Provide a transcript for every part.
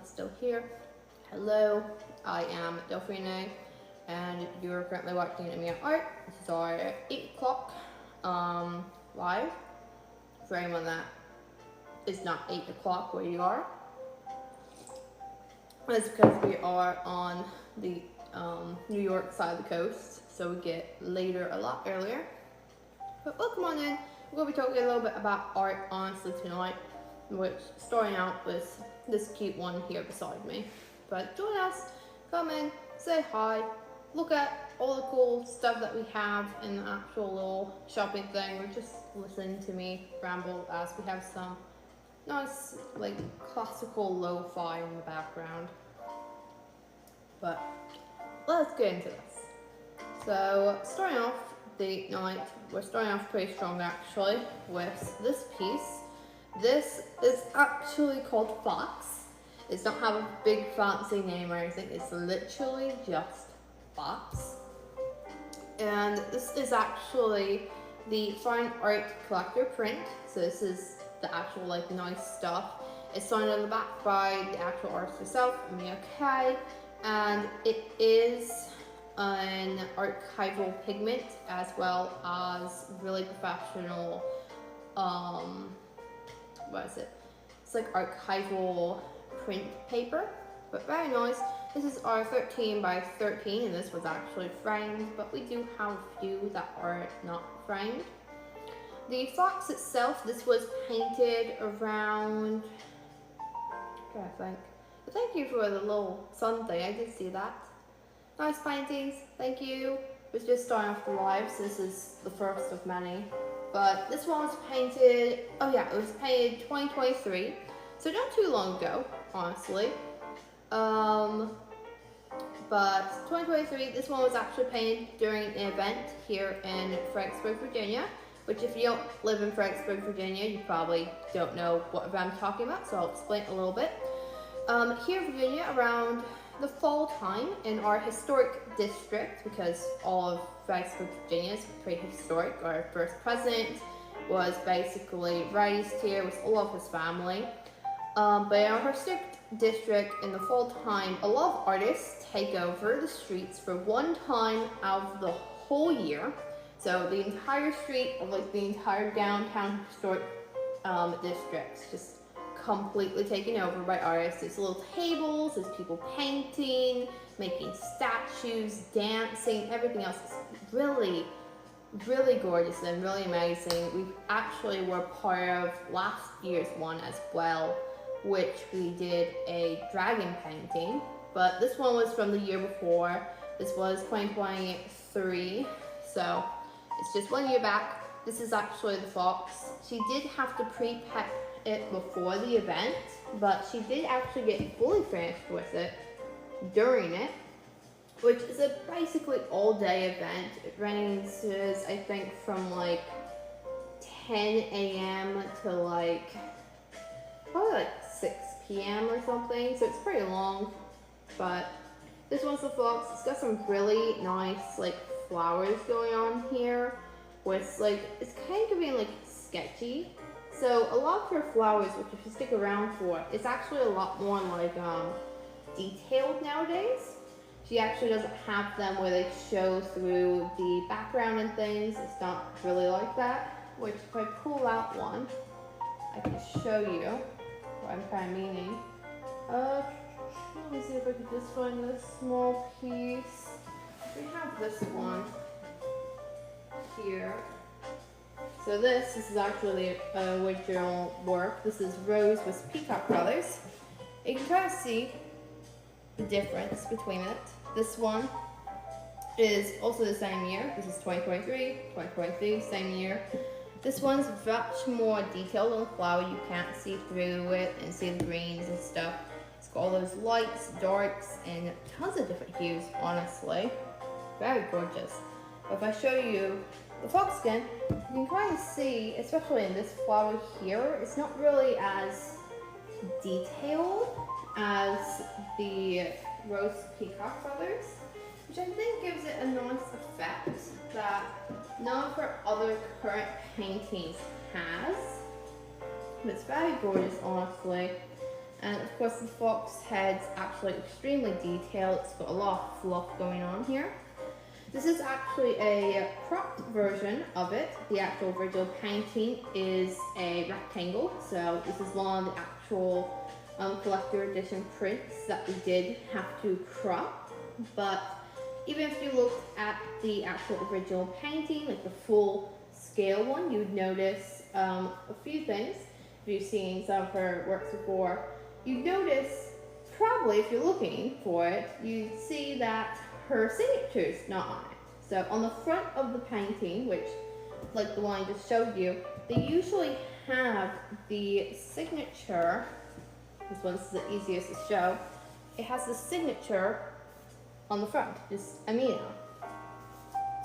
that's still here. Hello, I am Delphine, and you're currently watching Amena Art. This is our 8 o'clock live. For anyone that is not 8 o'clock where you are, that's because we are on the New York side of the coast, so we get later a lot earlier. But welcome on in. We're going to be talking a little bit about art, honestly, tonight, which starting out with this cute one here beside me. But join us, come in, say hi, look at all the cool stuff that we have in the actual little shopping thing, or just listen to me ramble as we have some nice, like, classical lo-fi in the background. But let's get into this. So, starting off the night, we're starting off pretty strong actually with this piece. This is actually called Fox. It does not have a big fancy name or anything, it's literally just Fox. And this is actually the Fine Art Collector print, so this is the actual like nice stuff. It's signed on the back by the actual artist herself, Amena, and it is an archival pigment as well as really professional, what is it? It's like archival print paper, but very nice. This is our 13 by 13, and this was actually framed, but we do have a few that are not framed. The fox itself, this was painted around, I think. But thank you for the little sun thing, I did see that. Nice paintings, thank you. It was just starting off the live, so this is the first of many. But this one was painted, oh yeah, it was painted 2023, so not too long ago, honestly. But 2023, this one was actually painted during an event here in Fredericksburg, Virginia, which if you don't live in Fredericksburg, Virginia, you probably don't know what event I'm talking about, so I'll explain a little bit. Here in Virginia, around the fall time in our historic district, because all of Fredericksburg, Virginia is pretty historic. Our first president was basically raised here with all of his family. But in our historic district in the fall time, a lot of artists take over the streets for one time out of the whole year. So the entire street of like the entire downtown historic districts just completely taken over by artists. There's little tables, there's people painting, making statues, dancing, everything else is really, really gorgeous and really amazing. We actually were part of last year's one as well, which we did a dragon painting, but this one was from the year before. This was 2023, so it's just 1 year back. This is actually the fox. She did have to pre-pet it before the event, but she did actually get fully finished with it during it, which is a basically all-day event. It ranges, I think, from like 10 a.m. to like probably like 6 p.m. or something, so it's pretty long. But this one's the fox. It's got some really nice like flowers going on here, with like, it's kind of being like sketchy. So a lot of her flowers, which if you stick around for, it's actually a lot more like detailed nowadays. She actually doesn't have them where they show through the background and things. It's not really like that. Which if I pull out one, I can show you what I'm kind of meaning. Let me see if I can just find this small piece. We have this one here. So this is actually the original work. This is Rose with Peacock Brothers. You can kind of see the difference between it. This one is also the same year. This is 2023, same year. This one's much more detailed on the flower. You can't see through it and see the greens and stuff. It's got all those lights, darks, and tons of different hues, honestly. Very gorgeous. If I show you the fox skin, you can kind of see, especially in this flower here, it's not really as detailed as the Rose Peacock Brothers, which I think gives it a nice effect that none of her other current paintings has. But it's very gorgeous, honestly. And of course the fox head's actually extremely detailed. It's got a lot of fluff going on here. This is actually a cropped version of it. The actual original painting is a rectangle, so this is one of the actual collector edition prints that we did have to crop. But even if you looked at the actual original painting, like the full scale one, you'd notice a few things. If you've seen some of her works before, you'd notice, probably if you're looking for it, you'd see that her signature's not on it. So on the front of the painting, which, like the one I just showed you, they usually have the signature. This one's the easiest to show. It has the signature on the front, just Amena.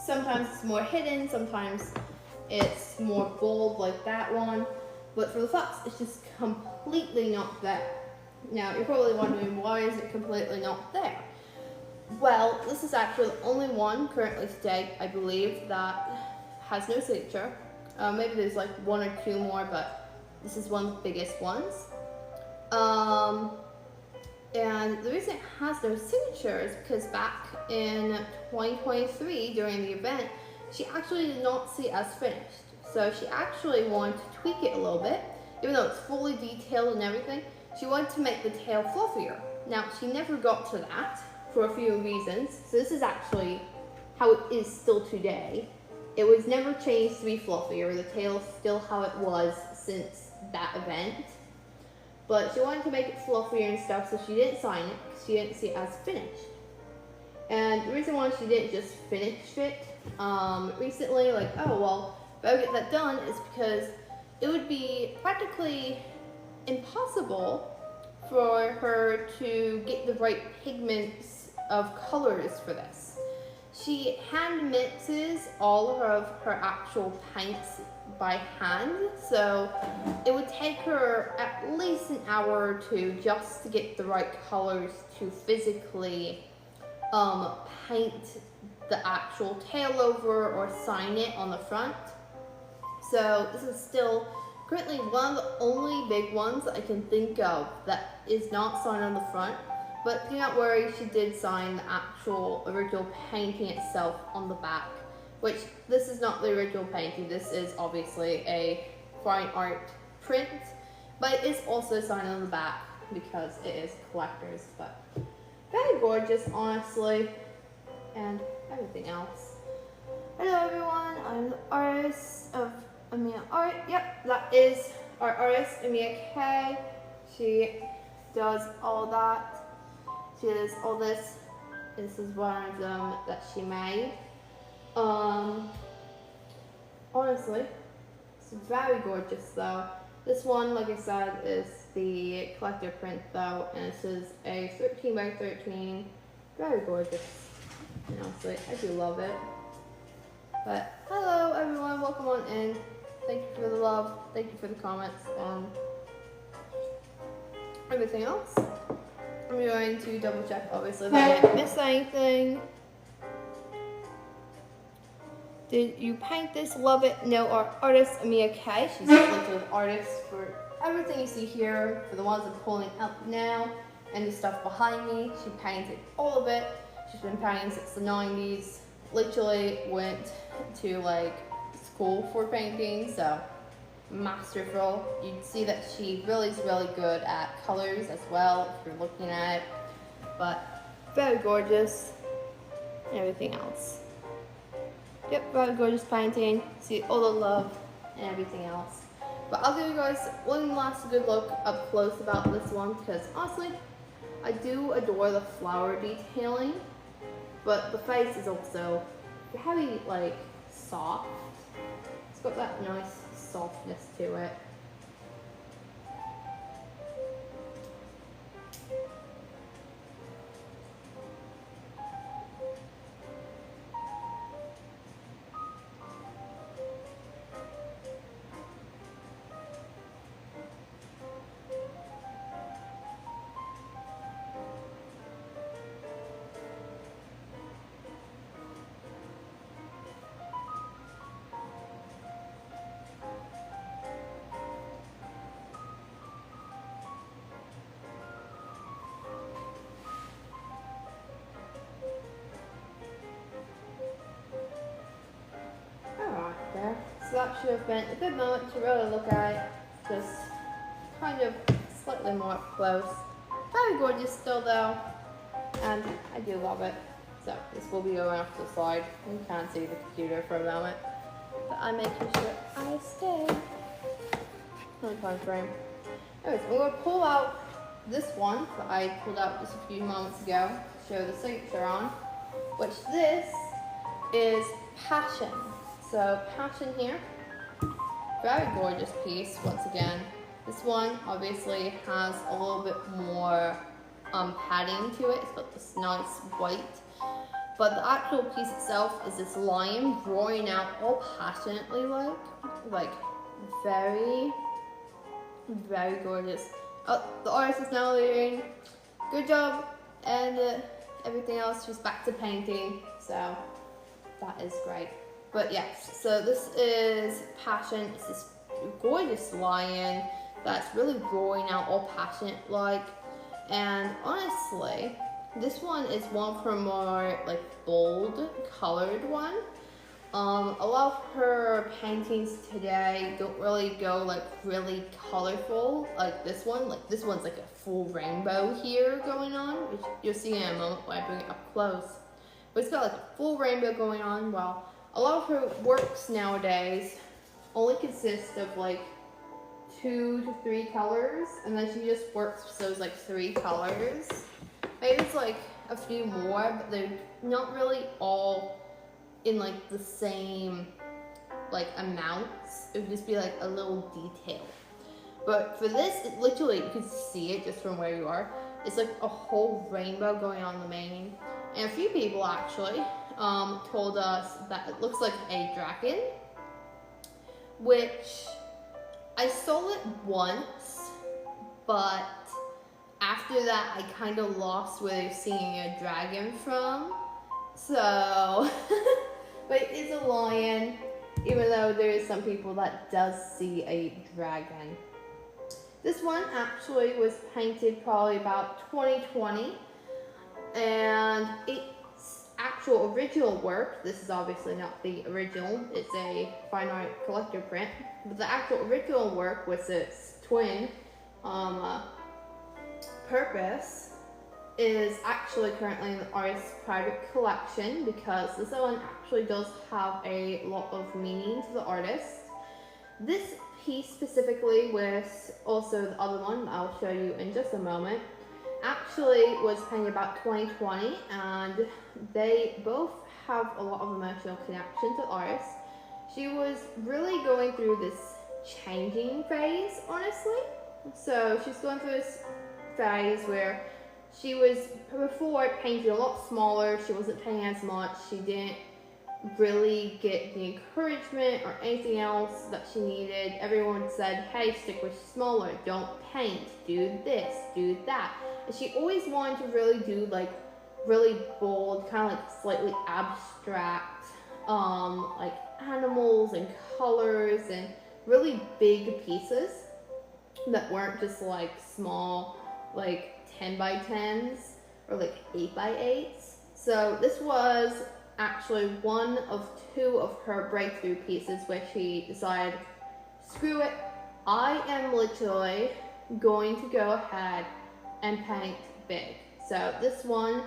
Sometimes it's more hidden, sometimes it's more bold like that one, but for the fox, it's just completely not there. Now, you're probably wondering, why is it completely not there? Well, this is actually the only one currently today, I believe, that has no signature. Maybe there's like one or two more, but this is one of the biggest ones. And the reason it has no signature is because back in 2023, during the event, she actually did not see it as finished. So she actually wanted to tweak it a little bit, even though it's fully detailed and everything. She wanted to make the tail fluffier. Now, she never got to that for a few reasons. So this is actually how it is still today. It was never changed to be fluffier. The tail's still how it was since that event. But she wanted to make it fluffier and stuff, so she didn't sign it because she didn't see it as finished. And the reason why she didn't just finish it recently, like, oh, well, better get that done, is because it would be practically impossible for her to get the right pigments of colors for this. She hand mixes all of her actual paints by hand, so it would take her at least an hour or two just to get the right colors to physically paint the actual tail over or sign it on the front. So this is still currently one of the only big ones that I can think of that is not signed on the front. But do not worry, she did sign the actual original painting itself on the back, which this is not the original painting. This is obviously a fine art print, but it is also signed on the back because it is collector's. But very gorgeous, honestly, and everything else. Hello everyone, I'm the artist of Amena Art. Yep, that is our artist, Amena K. She does all that. She does all this. This is one of them that she made. Honestly, it's very gorgeous though. This one, like I said, is the collector print though, and this is a 13 by 13. Very gorgeous. And honestly, I do love it. But hello everyone, welcome on in. Thank you for the love, thank you for the comments, and everything else. I'm going to double check, obviously, that I didn't miss anything. Did you paint this? Love it. No, our artist, Amena K. She's linked with artists for everything you see here, for the ones I'm pulling up now, and the stuff behind me. She painted all of it. She's been painting since the 90s. Literally went to like school for painting, so masterful. You'd see that she really is really good at colors as well if you're looking at it, but very gorgeous and everything else. Yep, very gorgeous painting. See all the love and everything else. But I'll give you guys one last good look up close about this one, because honestly, I do adore the flower detailing, but the face is also very like soft. It's got that nice softness to it. actually have been a good moment to really look at it, just kind of slightly more up close. Very gorgeous still though, and I do love it. So this will be going off to the side. You can't see the computer for a moment, but I'm making sure I stay on time frame. Anyways, we're going to pull out this one that I pulled out just a few moments ago to show the signature on, which this is Passion. So Passion here, very gorgeous piece once again. This one obviously has a little bit more padding to it. It's got this nice white, but the actual piece itself is this lion roaring out all passionately like very, very gorgeous. Oh, the artist is now leaving. Good job, and everything else just back to painting. So that is great. But yes, so this is Passion. It's this gorgeous lion that's really roaring out all passionate like. And honestly, this one is one of her more like bold colored one. A lot of her paintings today don't really go like really colorful like this one. Like this one's like a full rainbow here going on, which you'll see in a moment when I bring it up close. But it's got like a full rainbow going on, while a lot of her works nowadays only consist of like 2 to 3 colors, and then she just works with those like 3 colors. Maybe it's like a few more, but they're not really all in like the same like amounts. It would just be like a little detail. But for this, it literally, you can see it just from where you are. It's like a whole rainbow going on the mane. And a few people actually told us that it looks like a dragon, which I saw it once, but after that I kind of lost where they're seeing a dragon from. So, but it is a lion, even though there is some people that does see a dragon. This one actually was painted probably about 2020, and its actual original work, this is obviously not the original, it's a fine art collector print, but the actual original work was its twin, Purpose, is actually currently in the artist's private collection, because this one actually does have a lot of meaning to the artist. This piece specifically, with also the other one I'll show you in just a moment, actually was painted about 2020, and they both have a lot of emotional connection to the artist. She was really going through this changing phase, honestly. So she's going through this phase where she was before painting a lot smaller, she wasn't painting as much, she didn't really get the encouragement or anything else that she needed. Everyone said, hey, stick with smaller, don't paint, do this, do that. And she always wanted to really do like really bold, kind of like slightly abstract, like animals and colors and really big pieces that weren't just like small, like 10 by 10s or like 8 by 8s. So this was actually one of 2 of her breakthrough pieces where she decided, screw it, I am literally going to go ahead and paint big. So this one,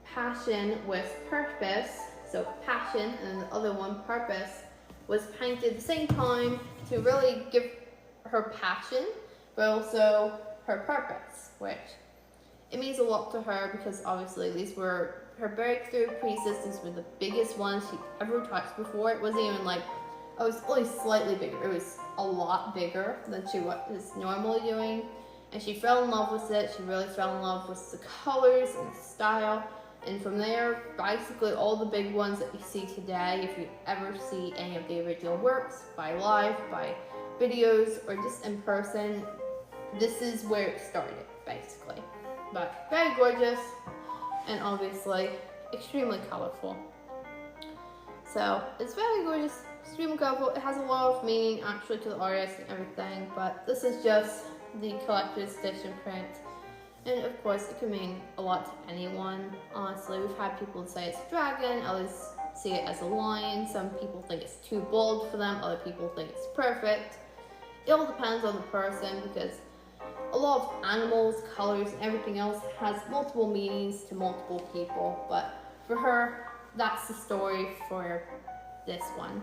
Passion with Purpose, so Passion, and then the other one, Purpose, was painted at the same time to really give her passion, but also her purpose, which it means a lot to her, because obviously these were her breakthrough pieces. These were the biggest ones she ever touched before. It wasn't even like, oh, it was only slightly bigger. It was a lot bigger than she was normally doing. And she fell in love with it. She really fell in love with the colors and the style. And from there, basically all the big ones that you see today, if you ever see any of the original works, by live, by videos, or just in person, this is where it started, basically. But very gorgeous, and obviously extremely colorful. So it's very gorgeous, extremely colorful. It has a lot of meaning actually to the artist and everything, but this is just the collector's edition print. And of course, it can mean a lot to anyone. Honestly, we've had people say it's a dragon, others see it as a lion. Some people think it's too bold for them, other people think it's perfect. It all depends on the person, because a lot of animals, colors, and everything else has multiple meanings to multiple people. But for her, that's the story for this one.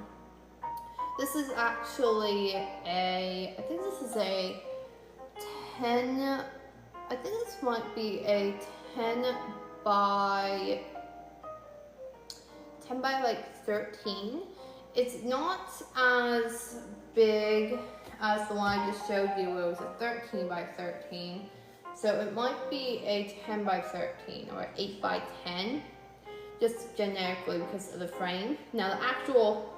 This is actually I think this is a 10, I think this might be a 10 by like 13. It's not as big as the one I just showed you, where it was a 13 by 13. So it might be a 10 by 13 or 8 by 10, just generically because of the frame. Now the actual,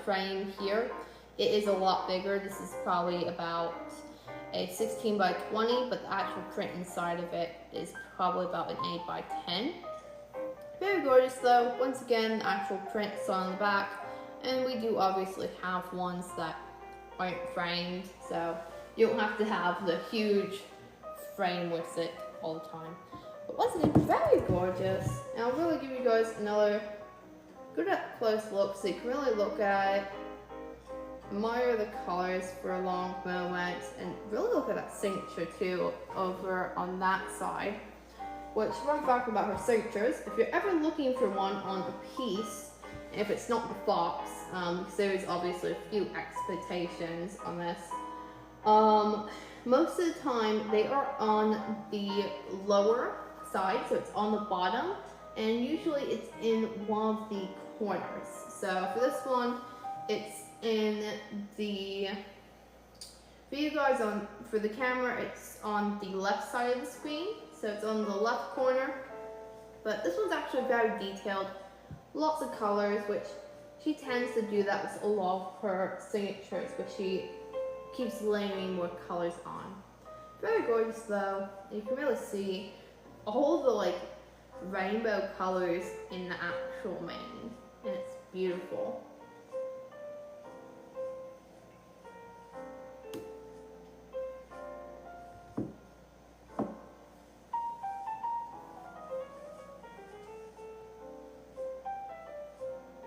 frame here, it is a lot bigger. This is probably about a 16 by 20, but the actual print inside of it is probably about an 8 by 10. Very gorgeous though. Once again, the actual print is on the back, and we do obviously have ones that aren't framed, so you don't have to have the huge frame with it all the time. But once again, very gorgeous. And I'll really give you guys another good up close look so you can really look at it, admire the colors for a long moment, and really look at that signature too over on that side. Which, fun fact about her signatures, if you're ever looking for one on a piece, and if it's not the fox, because there is obviously a few expectations on this, most of the time they are on the lower side, so it's on the bottom, and usually it's in one of the corners. So for this one, it's in the, for you guys for the camera, it's on the left side of the screen, so it's on the left corner. But this one's actually very detailed, lots of colors, which she tends to do that with a lot of her signatures, but she keeps layering more colors on. Very gorgeous though. You can really see all the rainbow colors in the actual mane, and it's beautiful.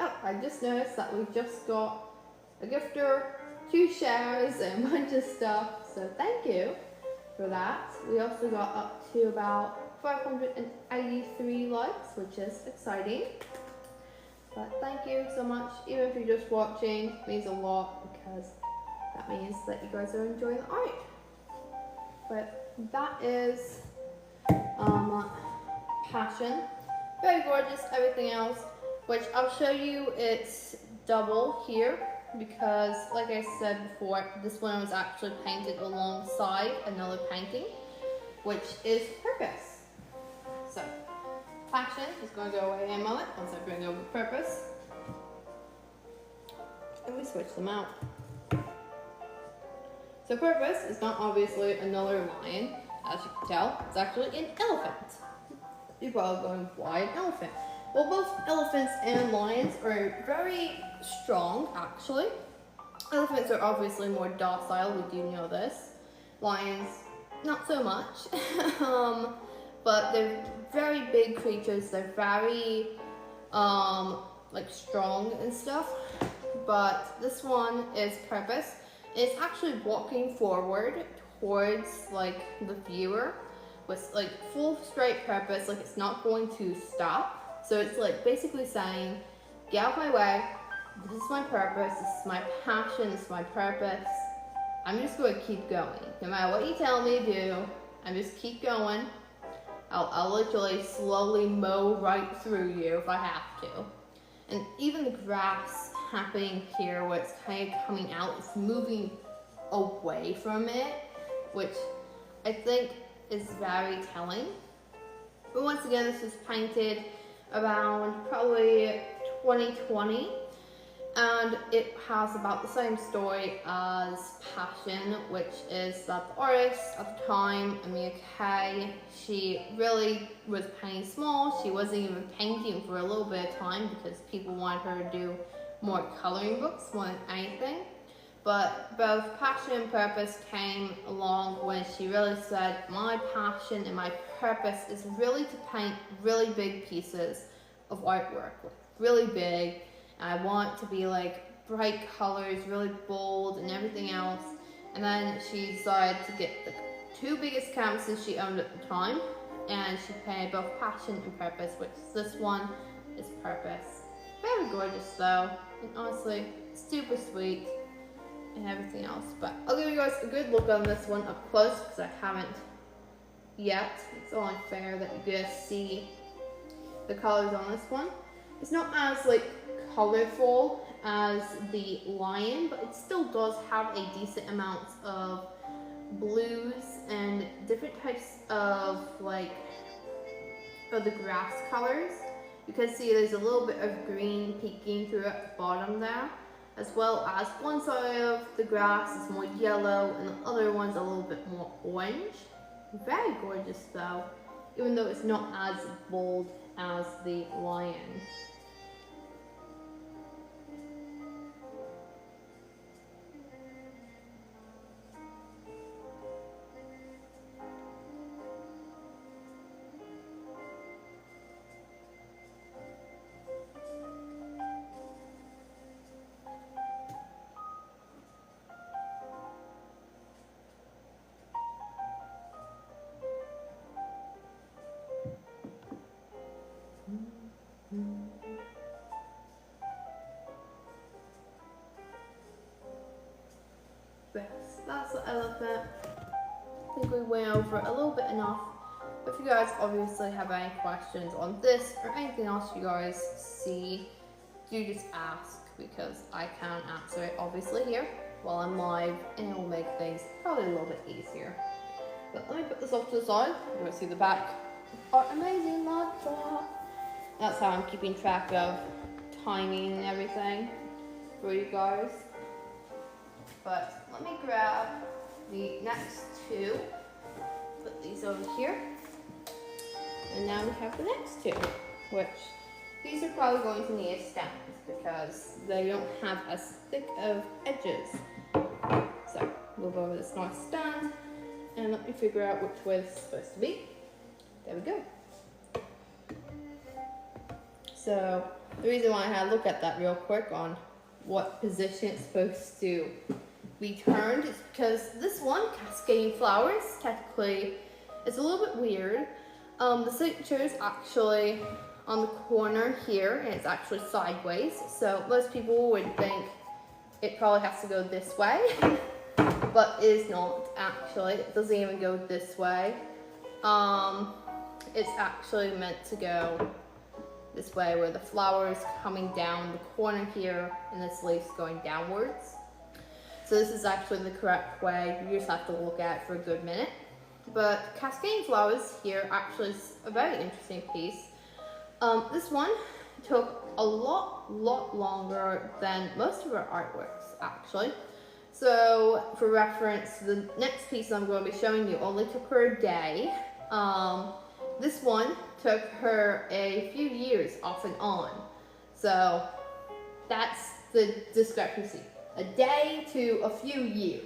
Oh, I just noticed that we just got a gifter, 2 shares, and a bunch of stuff, so thank you for that. We also got up to about 583 likes, which is exciting. But thank you so much. Even if you're just watching, it means a lot, because that means that you guys are enjoying the art. But that is Passion. Very gorgeous, everything else, which I'll show you. It's double here, because like I said before, this one was actually painted alongside another painting, which is Purpose. So, Passion is going to go away in a moment once I bring over Purpose. And we switch them out. So Purpose is not obviously another lion, as you can tell. It's actually an elephant. You're probably going, why an elephant? Well, both elephants and lions are very strong, actually. Elephants are obviously more docile, we do know this. Lions, not so much. But they're very big creatures. They're very, strong and stuff. But this one is Purpose. It's actually walking forward towards, the viewer with, full straight purpose. It's not going to stop. So it's, basically saying, get out of my way. This is my purpose. This is my passion. This is my purpose. I'm just going to keep going. No matter what you tell me to do, I'm just keep going. I'll literally slowly mow right through you if I have to. And even the grass happening here, where it's kind of coming out, it's moving away from it, which I think is very telling. But once again, this was painted around probably 2020. And it has about the same story as Passion, which is that the artist at the time, Amena, she really was painting small. She wasn't even painting for a little bit of time because people wanted her to do more coloring books more than anything. But both Passion and Purpose came along when she really said, my passion and my purpose is really to paint really big pieces of artwork with really big. I want it to be like bright colors, really bold and everything else. And then she decided to get the two biggest canvases she owned at the time, and she painted both Passion and Purpose, which this one is Purpose. Very gorgeous though, and honestly, super sweet and everything else. But I'll give you guys a good look on this one up close because I haven't yet. It's only fair that you guys see the colors on this one. It's not as like colorful as the lion, but it still does have a decent amount of blues and different types of like of the grass colors. You can see there's a little bit of green peeking through at the bottom there, as well as one side of the grass is more yellow and the other one's a little bit more orange. Very gorgeous though, even though it's not as bold as the lion. That's the elephant. I think we went over a little bit enough. If you guys obviously have any questions on this or anything else you guys see, do just ask, because I can't answer it obviously here while I'm live, and it will make things probably a little bit easier. But let me put this off to the side. You're going to see the back of our amazing laptop. That's how I'm keeping track of timing and everything for you guys. But let me grab the next two, put these over here, and now we have the next two, which these are probably going to need a stand because they don't have as thick of edges. So move over this nice stand and let me figure out which way it's supposed to be. There we go. So the reason why I had to look at that real quick on what position it's supposed to be turned is because this one, Cascading Flowers, technically it's a little bit weird. The signature is actually on the corner here and it's actually sideways, so most people would think it probably has to go this way, but it is not actually. It doesn't even go this way. It's actually meant to go this way, where the flower is coming down the corner here and this leaf's going downwards. So this is actually the correct way. You just have to look at it for a good minute. But Cascading Flowers here actually is a very interesting piece. This one took a lot longer than most of our artworks actually. So for reference, the next piece I'm going to be showing you only took her a day. This one took her a few years off and on. So that's the discrepancy. A day to a few years.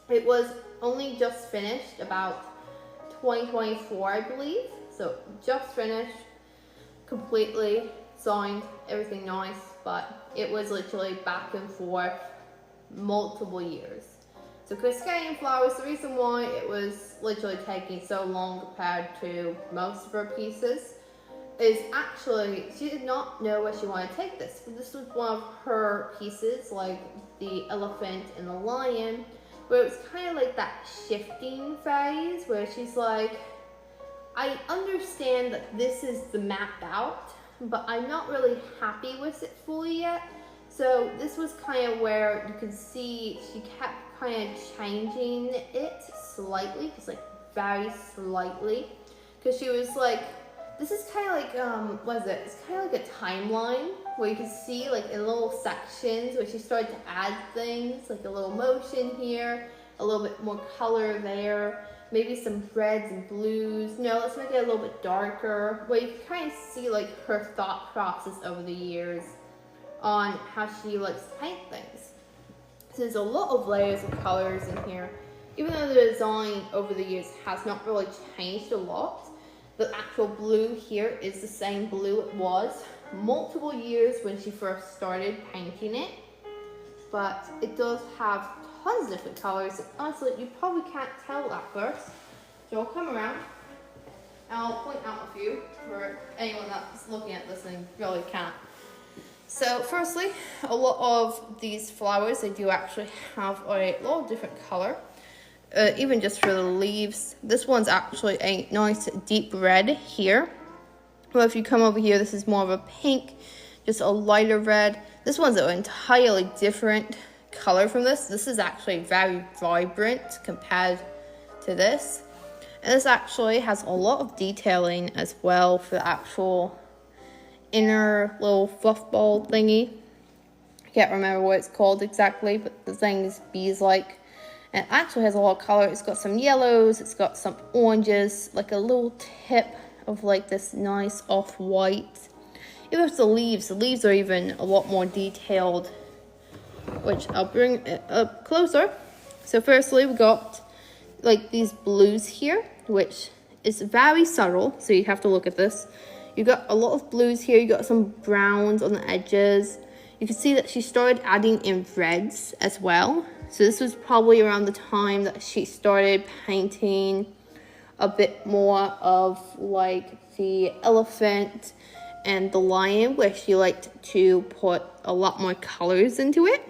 It was only just finished about 2024, I believe. So just finished, completely signed, everything nice, but it was literally back and forth multiple years. So Cascading Flowers, the reason why it was literally taking so long compared to most of her pieces is actually she did not know where she wanted to take this. This was one of her pieces, like the elephant and the lion, where it was kind of like that shifting phase where she's like, I understand that this is the map out, but I'm not really happy with it fully yet. So this was kind of where you could see she kept kind of changing it slightly, just like very slightly, because she was like, this is kind of like, what is it? It's kind of like a timeline where you can see like in little sections where she started to add things, like a little motion here, a little bit more color there, maybe some reds and blues. No, let's make it a little bit darker, where you can kind of see like her thought process over the years on how she likes to paint things. So there's a lot of layers of colors in here. Even though the design over the years has not really changed a lot, the actual blue here is the same blue it was multiple years when she first started painting it, but it does have tons of different colors. Honestly, you probably can't tell at first. So I'll come around and I'll point out a few for anyone that's looking at this and really can't. So firstly, a lot of these flowers, they do actually have a lot of different color. Even just for the leaves. This one's actually a nice deep red here. Well, if you come over here, this is more of a pink, just a lighter red. This one's an entirely different color from this. This is actually very vibrant compared to this. And this actually has a lot of detailing as well for the actual inner little fluff ball thingy. I can't remember what it's called exactly, but the thing is bees-like. And it actually has a lot of color. It's got some yellows, it's got some oranges, like a little tip of like this nice off-white. Even with the leaves are even a lot more detailed, which I'll bring it up closer. So firstly, we got like these blues here, which is very subtle, so you have to look at this. You got a lot of blues here, you got some browns on the edges. You can see that she started adding in reds as well. So this was probably around the time that she started painting a bit more of like the elephant and the lion, where she liked to put a lot more colors into it,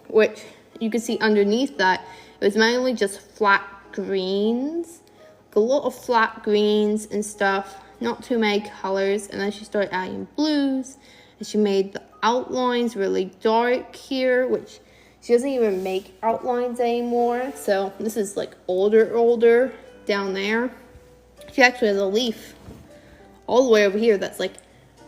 which you can see underneath that it was mainly just flat greens, like a lot of flat greens and stuff, not too many colors. And then she started adding blues, and she made the outlines really dark here, which she doesn't even make outlines anymore. So this is like older down there. She actually has a leaf all the way over here that's like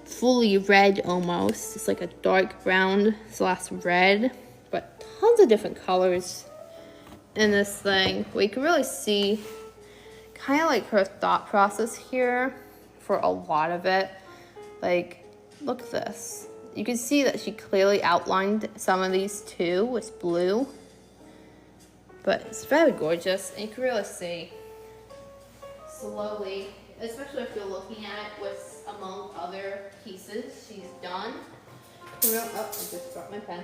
fully red almost. It's like a dark brown / red, but tons of different colors in this thing. We can really see kind of like her thought process here for a lot of it. Like, look at this. You can see that she clearly outlined some of these too with blue, but it's very gorgeous, and you can really see slowly, especially if you're looking at it with among other pieces she's done. Oh, I just dropped my pen.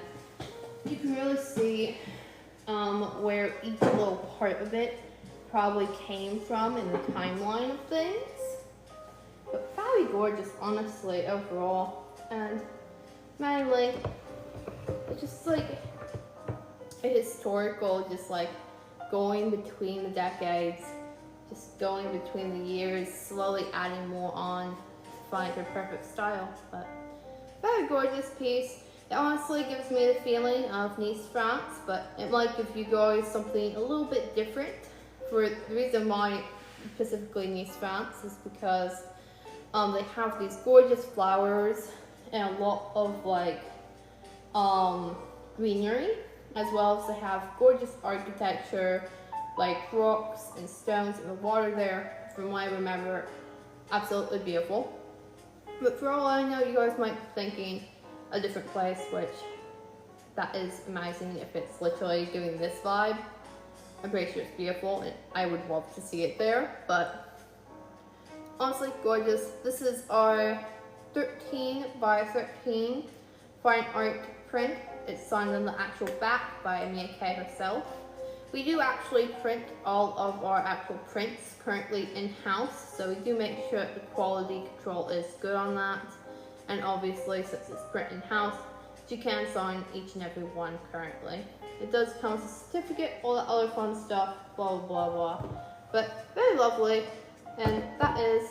You can really see where each little part of it probably came from in the timeline of things. But very gorgeous, honestly, overall. And mainly, it's just like a historical, just like going between the decades, just going between the years, slowly adding more on to find her perfect style. But very gorgeous piece. It honestly gives me the feeling of Nice, France, but it might give you guys something a little bit different. For the reason why specifically Nice, France is because they have these gorgeous flowers and a lot of like greenery, as well as they have gorgeous architecture, like rocks and stones and the water there. From what I remember, absolutely beautiful. But for all I know, you guys might be thinking a different place, which that is amazing if it's literally giving this vibe. I'm pretty sure it's beautiful and I would love to see it there, but honestly gorgeous. This is our 13 by 13 fine art print. It's signed on the actual back by Amena herself. We do actually print all of our actual prints currently in-house, so we do make sure the quality control is good on that. And obviously, since it's print in-house, you can sign each and every one currently. It does come with a certificate, all that other fun stuff, blah, blah, blah. But very lovely, and that is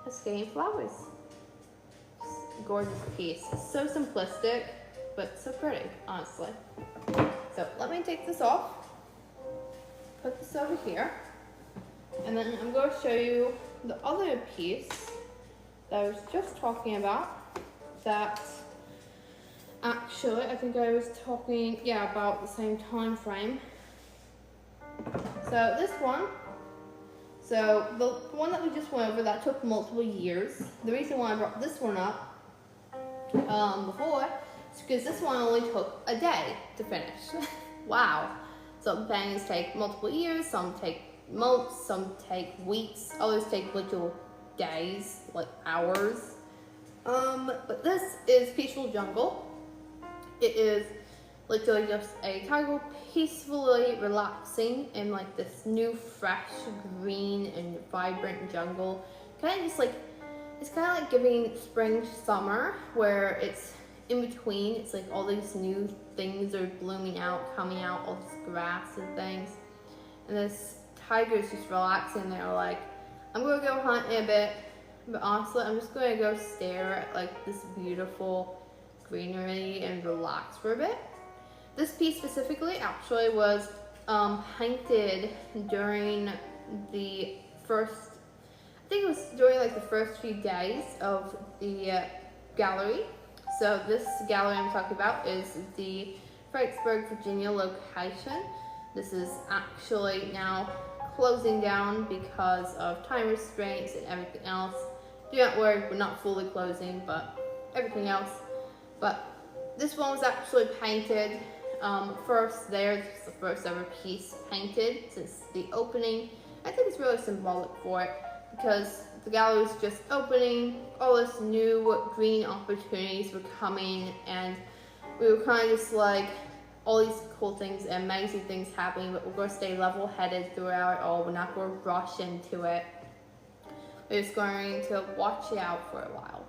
a Skein Flowers. Just a gorgeous piece. So simplistic, but so pretty, honestly. So let me take this off, put this over here, and then I'm going to show you the other piece that I was just talking about, that actually I think I was talking, about the same time frame. So this one, so the one that we just went over, that took multiple years. The reason why I brought this one up before is because this one only took a day to finish. Wow. Some paintings take multiple years, some take months, some take weeks, others take literal days, like hours. But this is Peaceful Jungle. It is literally just a tiger peacefully relaxing in like this new, fresh, green, and vibrant jungle. Kind of just like, it's kind of like giving spring, summer, where it's in between. It's like all these new things are blooming out, coming out, all this grass and things. And this tiger is just relaxing there, like, I'm gonna go hunt in a bit, but honestly, I'm just gonna go stare at like this beautiful greenery and relax for a bit. This piece specifically actually was painted during the first, I think it was during like the first few days of the gallery. So this gallery I'm talking about is the Fredericksburg, Virginia location. This is actually now closing down because of time restraints and everything else. Do not worry, we're not fully closing, but everything else. But this one was actually painted first there. This is the first ever piece painted since the opening. I think it's really symbolic for it because the gallery was just opening, all this new green opportunities were coming, and we were kind of just like, all these cool things, amazing things happening, but we're going to stay level-headed throughout it all. We're not going to rush into it. We're just going to watch it out for a while.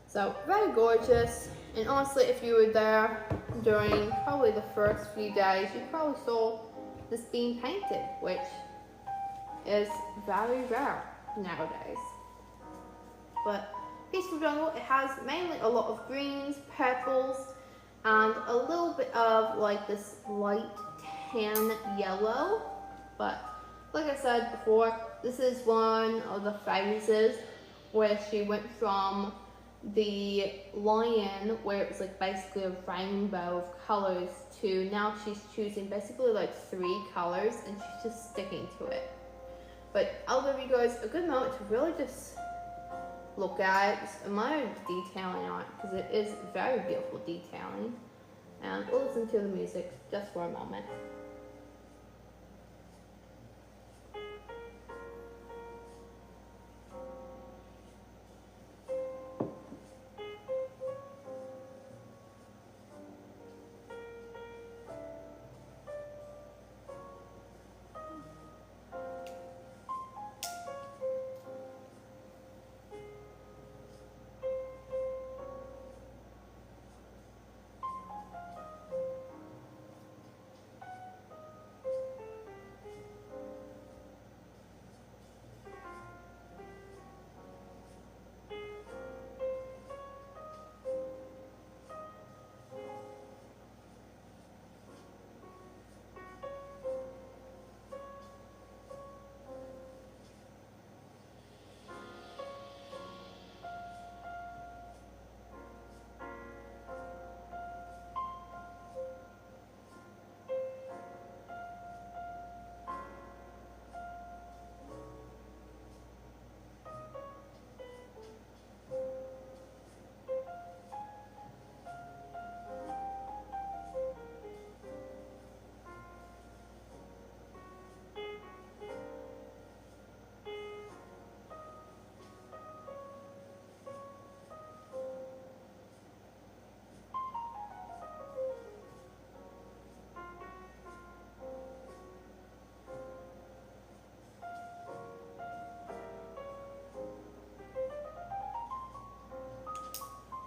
So, very gorgeous. And honestly, if you were there during probably the first few days, you probably saw this being painted, which is very rare nowadays. But Peaceful Jungle, it has mainly a lot of greens, purples, and a little bit of like this light tan yellow. But like I said before, this is one of the phases where she went from the lion, where it was like basically a rainbow of colors, to now she's choosing basically like 3 colors and she's just sticking to it. But I'll give you guys a good moment to really just look at it, just admire the detailing on it, because it is very beautiful detailing. And we'll listen to the music just for a moment.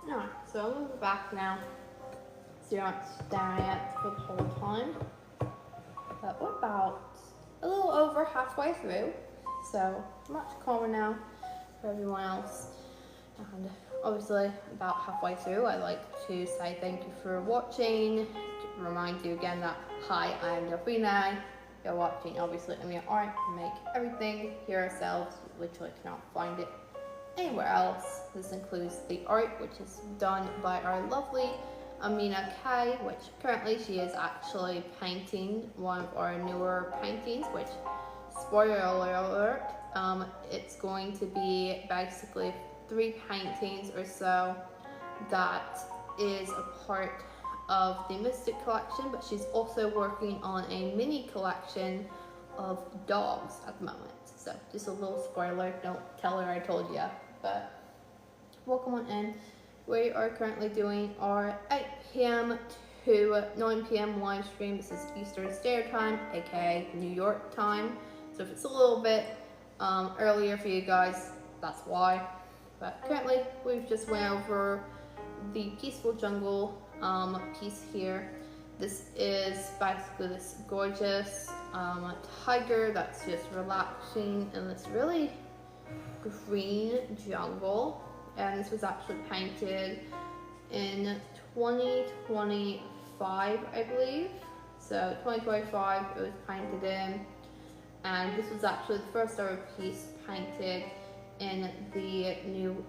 Alright, so I'll move it back now so you're not staring at it for the whole time. But we're about a little over halfway through, so much calmer now for everyone else. And obviously, about halfway through, I'd like to say thank you for watching. Remind you again that, hi, I'm Amena. You're watching, obviously, Amena Art. We make everything here ourselves. We literally cannot find it anywhere else. This includes the art, which is done by our lovely Amena K, which currently she is actually painting one of our newer paintings, which, spoiler alert, it's going to be basically 3 paintings or so that is a part of the Mystic collection, but she's also working on a mini collection of dogs at the moment. So just a little spoiler, don't tell her I told you, but welcome on in. We are currently doing our 8 p.m. to 9 p.m. live stream. This is Eastern Standard Time, aka New York time. So if it's a little bit earlier for you guys, that's why. But currently, we've just went over the Peaceful Jungle piece here. This is basically this gorgeous tiger that's just relaxing in this really green jungle. And this was actually painted in 2025, I believe. So 2025 it was painted in, and this was actually the first ever piece painted in the new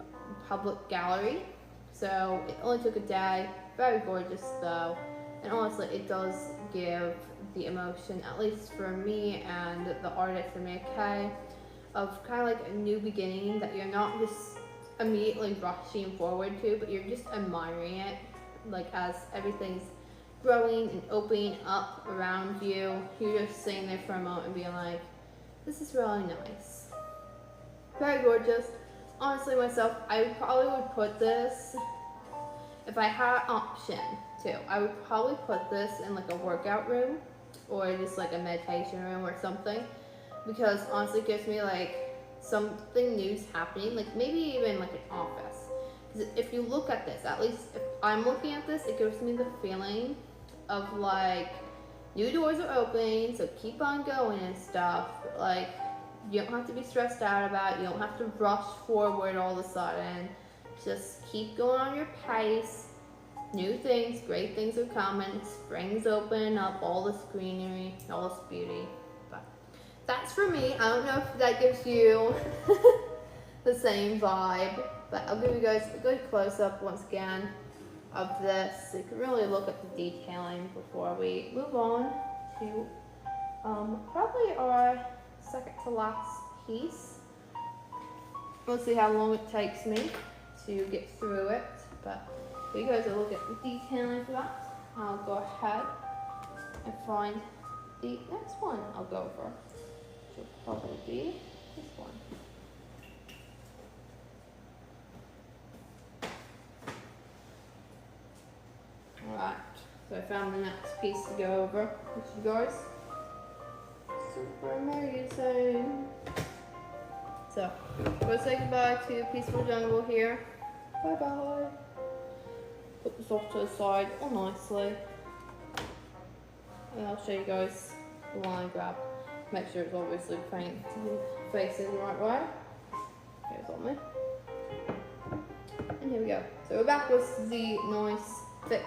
public gallery. So it only took a day. Very gorgeous though, and honestly it does give the emotion, at least for me and the artist Amena, of kind of like a new beginning that you're not just immediately rushing forward to, but you're just admiring it, like as everything's growing and opening up around you. You're just sitting there for a moment and being like, this is really nice. Very gorgeous. Honestly, myself, I probably would put this, if I had an option to, I would probably put this in like a workout room or just like a meditation room or something, because honestly it gives me like something new's happening, like maybe even like an office. Because if you look at this, at least if I'm looking at this, it gives me the feeling of like new doors are opening, so keep on going and stuff. Like you don't have to be stressed out about it, you don't have to rush forward all of a sudden. Just keep going on your pace. New things, great things are coming. Spring's opening up, all this greenery, all this beauty. But that's for me. I don't know if that gives you the same vibe, but I'll give you guys a good close-up once again of this, so you can really look at the detailing before we move on to probably our second to last piece. We'll see how long it takes me to get through it, but if you guys will look at the detailing for that, I'll go ahead and find the next one I'll go for, which will probably be this one. Alright, so I found the next piece to go over with you guys. Super amazing. So, we'll say goodbye to Peaceful Jungle here. Bye bye. Put this off to the side all nicely. And I'll show you guys the line grab. Make sure it's obviously facing the right way. Here's on me. And here we go. So we're back with the nice thick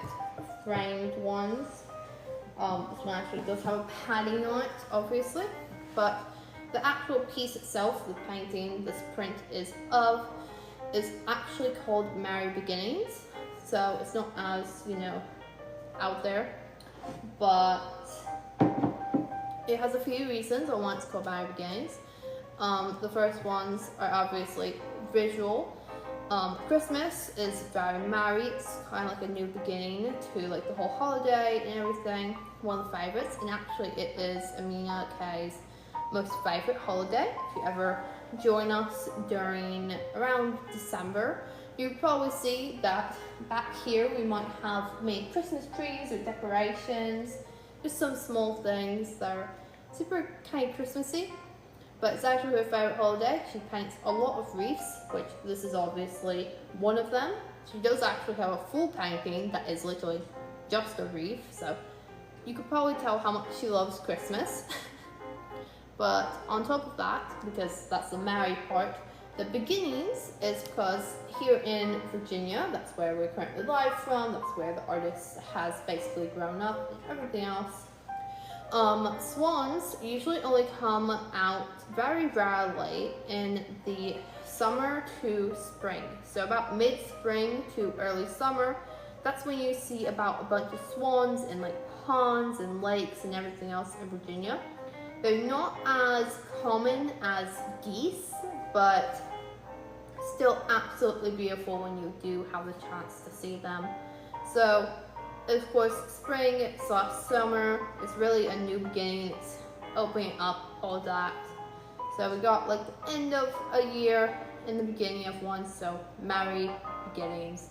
framed ones. This one actually does have a padding on it, obviously, but the actual piece itself, the painting this print is of, is actually called Merry Beginnings. So it's not as, you know, out there, but it has a few reasons on why it's called Merry Beginnings. The first ones are obviously visual. Christmas is very merry. It's kind of like a new beginning to like the whole holiday and everything. One of the favorites, and actually it is Amena K's most favorite holiday. If you ever join us during around December, you'll probably see that back here we might have made Christmas trees or decorations, just some small things that are super kind of Christmassy. But it's actually her favorite holiday. She paints a lot of wreaths, which this is obviously one of them. She does actually have a full painting that is literally just a wreath, so you could probably tell how much she loves Christmas. But on top of that, because that's the merry part, the beginnings is because here in Virginia, that's where we're currently live from, that's where the artist has basically grown up and everything else. Swans usually only come out very rarely in the summer to spring. So about mid-spring to early summer, that's when you see about a bunch of swans in like ponds and lakes and everything else in Virginia. They're not as common as geese, but still absolutely beautiful when you do have the chance to see them. So, of course, spring / summer is really a new beginning. It's opening up all that. So we got like the end of a year and the beginning of one, so merry beginnings.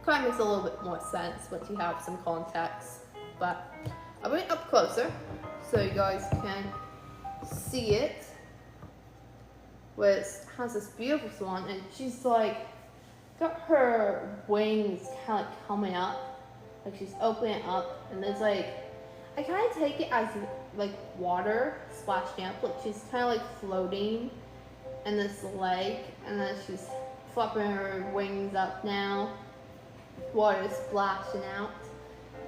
kind of makes a little bit more sense once you have some context. But I'll bring it up closer so you guys can see it. Where it has this beautiful swan, and she's like got her wings kind of like coming up, like she's opening it up, and there's like, I kind of take it as like water splashing up, like she's kind of like floating in this lake, and then she's flapping her wings up now, water splashing out.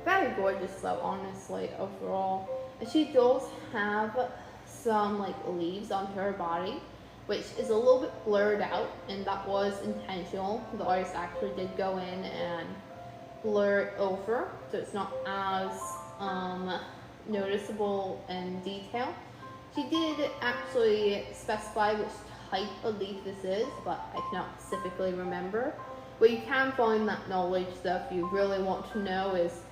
Very gorgeous though, honestly, overall. And she does have some like leaves on her body, which is a little bit blurred out, and that was intentional. The artist actually did go in and blur it over, so it's not as noticeable in detail. She did actually specify which type of leaf this is, but I cannot specifically remember. Where you can find that knowledge though, if you really want to know, is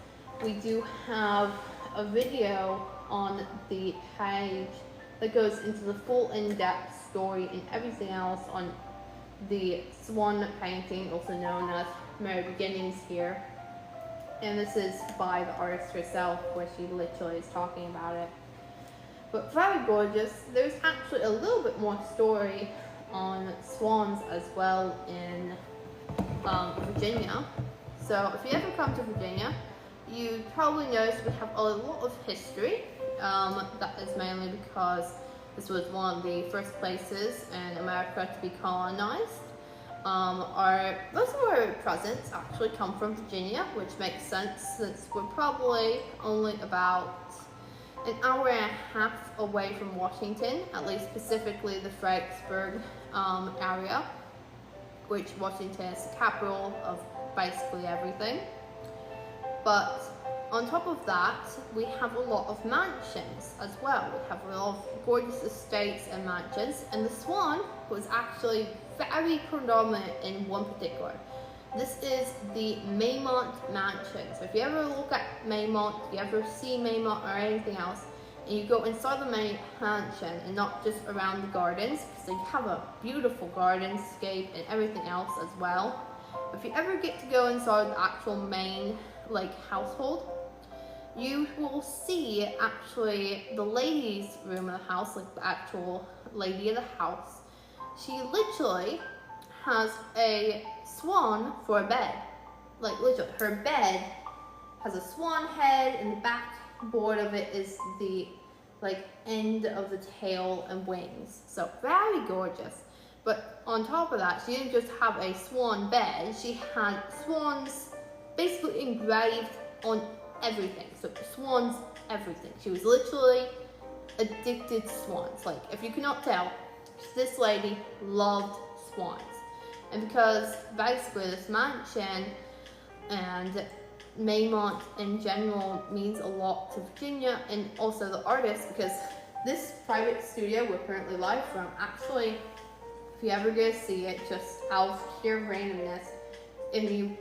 we do have a video on the page that goes into the full in-depth story and everything else on the swan painting, also known as Merry Beginnings here. And this is by the artist herself, where she literally is talking about it. But very gorgeous. There's actually a little bit more story on swans as well in Virginia. So if you ever come to Virginia, you probably notice we have a lot of history. That is mainly because this was one of the first places in America to be colonized. Most of our presents actually come from Virginia, which makes sense since we're probably only about an hour and a half away from Washington, at least specifically the Fredericksburg area, which Washington is the capital of basically everything. But on top of that, we have a lot of mansions as well. We have a lot of gorgeous estates and mansions, and the swan was actually very predominant in one particular. This is the Maymont Mansion. So if you ever look at Maymont, if you ever see Maymont or anything else, and you go inside the main mansion and not just around the gardens, because they have a beautiful gardenscape and everything else as well. If you ever get to go inside the actual main household, you will see actually the ladies' room of the house, like the actual lady of the house. She literally has a swan for a bed. Like literally, her bed has a swan head, and the backboard of it is the end of the tail and wings. So very gorgeous. But on top of that, she didn't just have a swan bed, she had swans basically engraved on everything. So swans, everything. She was literally addicted to swans. Like, if you cannot tell, this lady loved swans. And because basically this mansion and Maymont in general means a lot to Virginia and also the artist, because this private studio we're currently live from, actually, if you ever get to see it, just out of sheer randomness, if you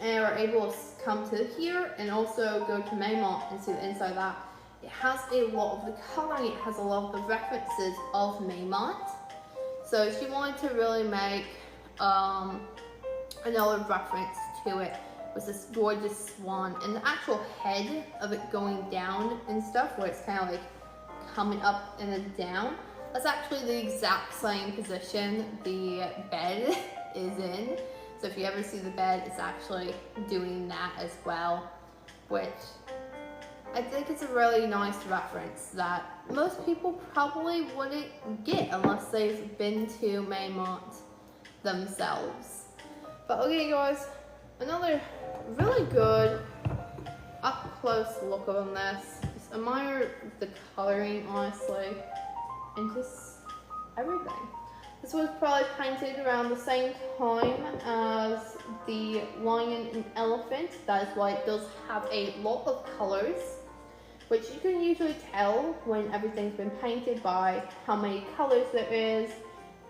are able to come to here and also go to Maymont and see the inside of that, it has a lot of the coloring, it has a lot of the references of Maymont. So she wanted to really make another reference to it, was this gorgeous swan, and the actual head of it going down and stuff, where it's kind of like coming up and then down, that's actually the exact same position the bed is in. So if you ever see the bed, it's actually doing that as well, which I think it's a really nice reference that most people probably wouldn't get unless they've been to Maymont themselves. But okay guys, another really good up close look on this. Just admire the coloring, honestly, and just everything. This was probably painted around the same time as the lion and elephant. That is why it does have a lot of colors, which you can usually tell when everything's been painted by how many colors there is,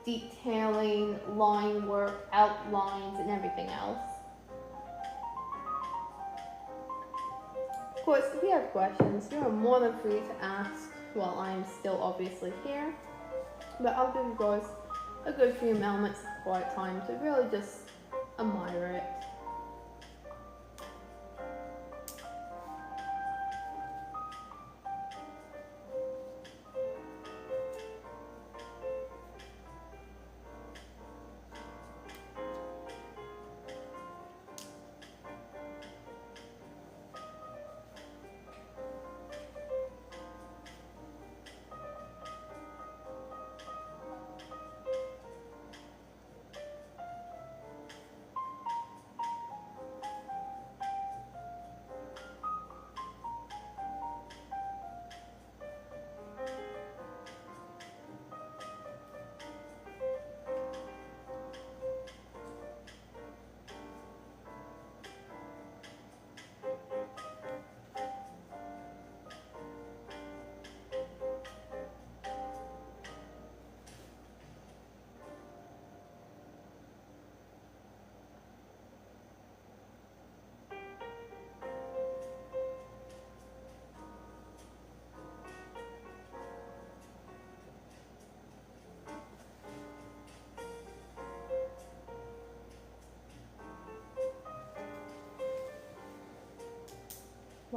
detailing, line work, outlines, and everything else. Of course, if you have questions, you are more than free to ask while I am still obviously here. But I'll give you guys a good few moments of quiet time to really just admire it.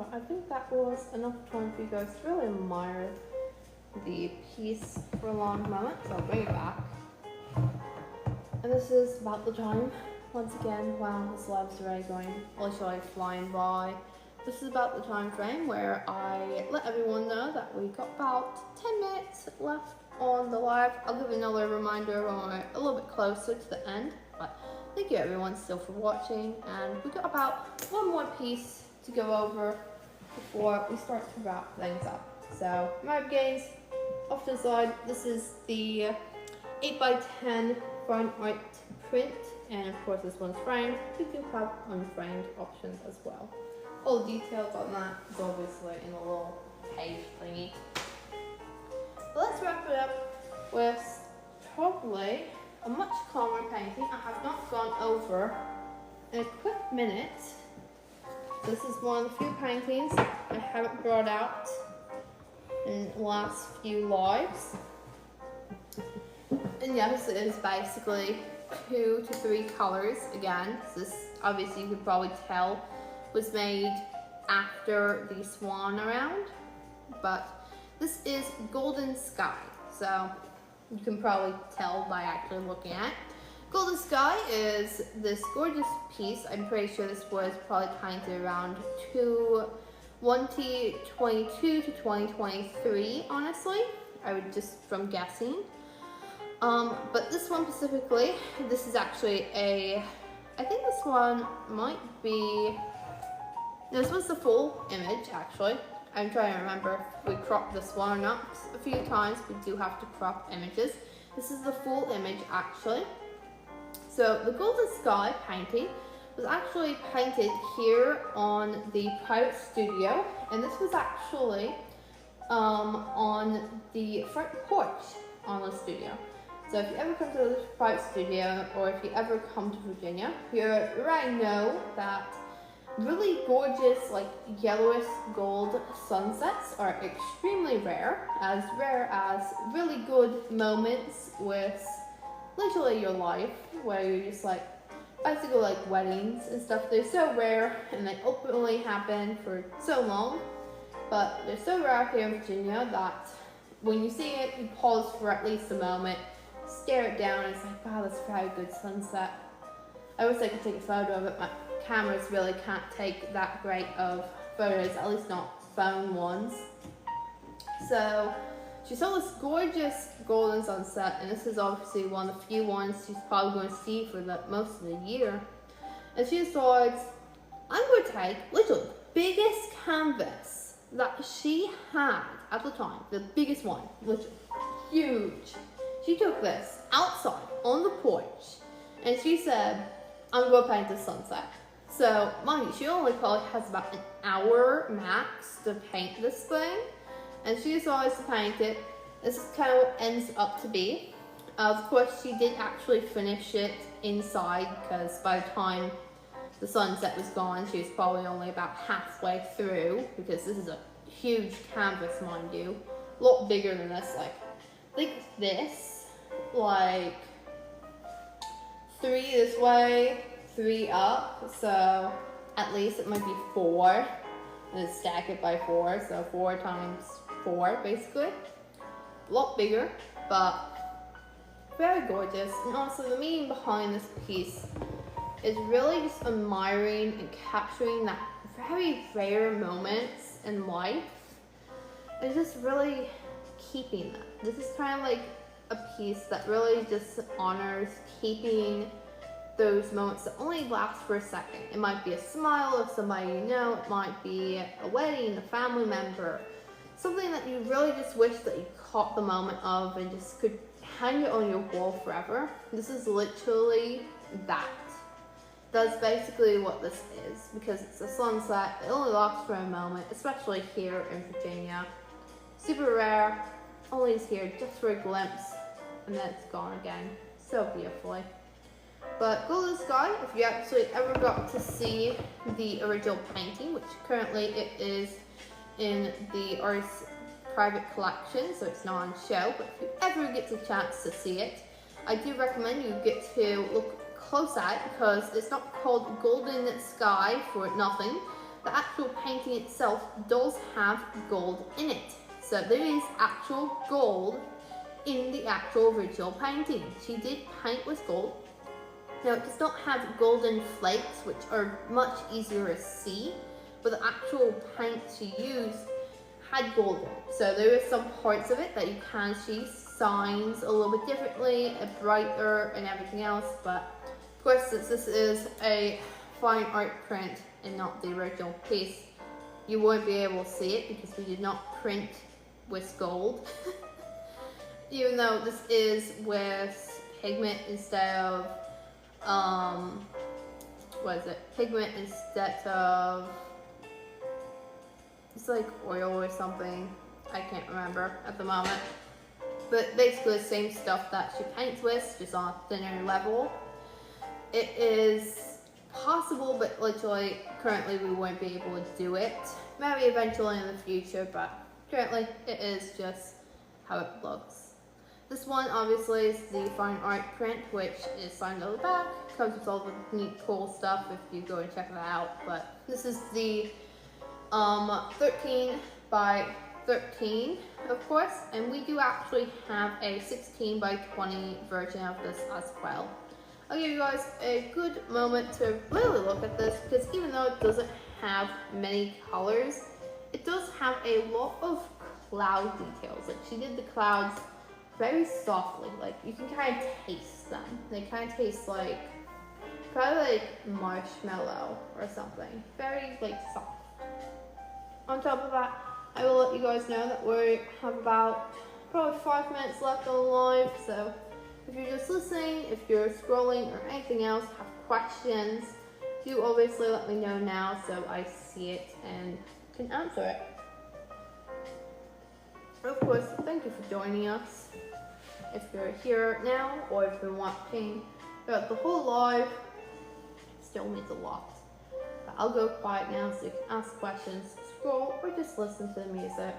But I think that was enough time for you guys to really admire the piece for a long moment, so I'll bring it back. And this is about the time. Once again, wow, this live's already going literally flying by. This is about the time frame where I let everyone know that we got about 10 minutes left on the live. I'll give another reminder when we're a little bit closer to the end. But thank you everyone still for watching, and we got about one more piece to go over before we start to wrap things up. So my gains off to the side. This is the 8x10 fine art print, and of course this one's framed. You do have unframed options as well. All the details on that is obviously in a little page thingy. But let's wrap it up with probably a much calmer painting I have not gone over in a quick minute. This is one of the few paintings I haven't brought out in the last few lives. And yes, it is basically 2 to 3 colors again. This, obviously you could probably tell, was made after the swan around, but this is Golden Sky, so you can probably tell by actually looking at it. Golden Sky is this gorgeous piece. I'm pretty sure this was probably painted around 2022 to 2023, honestly. I would just from guessing. But this one specifically, this is actually I think this one might be, this was the full image actually. I'm trying to remember if we cropped this one or not. A few times we do have to crop images. This is the full image actually. So the Golden Sky painting was actually painted here on the private studio, and this was actually on the front porch on the studio. So if you ever come to the private studio, or if you ever come to Virginia, you already know that really gorgeous, like yellowish gold sunsets are extremely rare as really good moments with literally your life, where you're just like, basically like weddings and stuff. They're so rare, and they openly happen for so long, but they're so rare here in Virginia that when you see it, you pause for at least a moment, stare it down, and it's like, wow, that's a very good sunset. I wish I could take a photo of it. My cameras really can't take that great of photos, at least not phone ones. So she saw this gorgeous golden sunset, and this is obviously one of the few ones she's probably going to see for the most of the year. And she decides, I'm going to take literally the biggest canvas that she had at the time, the biggest one, literally huge. She took this outside on the porch, and she said, I'm going to paint the sunset. So, mind you, she only probably has about an hour max to paint this thing, and she decides to paint it. This is kind of what it ends up to be. Of course, she did actually finish it inside, because by the time the sunset was gone, she was probably only about halfway through, because this is a huge canvas, mind you. A lot bigger than this, like, think this, like 3 this way, 3 up, so at least it might be 4, and then stack it by 4, so 4 times 4 basically. A lot bigger, but very gorgeous. And also the meaning behind this piece is really just admiring and capturing that very rare moments in life, and just really keeping that. This is kind of like a piece that really just honors keeping those moments that only last for a second. It might be a smile of somebody you know, it might be a wedding, a family member, something that you really just wish that you caught the moment of and just could hang it on your wall forever. This is literally that. That's basically what this is, because it's a sunset. It only lasts for a moment, especially here in Virginia. Super rare, only is here just for a glimpse, and then it's gone again, so beautifully. But Golden Sky, if you actually ever got to see the original painting, which currently it is in the artist's private collection, so it's not on show, but if you ever get the chance to see it, I do recommend you get to look close at it, because it's not called Golden Sky for nothing. the actual painting itself does have gold in it. So there is actual gold in the actual original painting. She did paint with gold. Now it does not have golden flakes, which are much easier to see, but the actual paint she used had gold in it. So there are some parts of it that you can see signs a little bit differently, brighter and everything else, but of course since this is a fine art print and not the original piece, you won't be able to see it because we did not print with gold. Even though this is with pigment instead of pigment instead of, it's like oil or something, I can't remember at the moment, but basically the same stuff that she paints with, just on a thinner level. It is possible, but literally currently we won't be able to do it, maybe eventually in the future, but currently it is just how it looks. This one obviously is the fine art print, which is signed on the back. Comes with all the neat cool stuff if you go and check that out. But this is the 13 by 13, of course, and we do actually have a 16 by 20 version of this as well. I'll give you guys a good moment to really look at this, because even though it doesn't have many colors, it does have a lot of cloud details. Like she did the clouds very softly, like you can kind of taste them. They kind of taste like, probably like marshmallow or something. Very like soft. On top of that, I will let you guys know that we have about probably 5 minutes left on the live, so if you're just listening, if you're scrolling or anything else, have questions, do obviously let me know now so I see it and can answer it. Of course, thank you for joining us. If you're here now or if you're watching throughout the whole live, still means a lot. But I'll go quiet now so you can ask questions, scroll, or just listen to the music.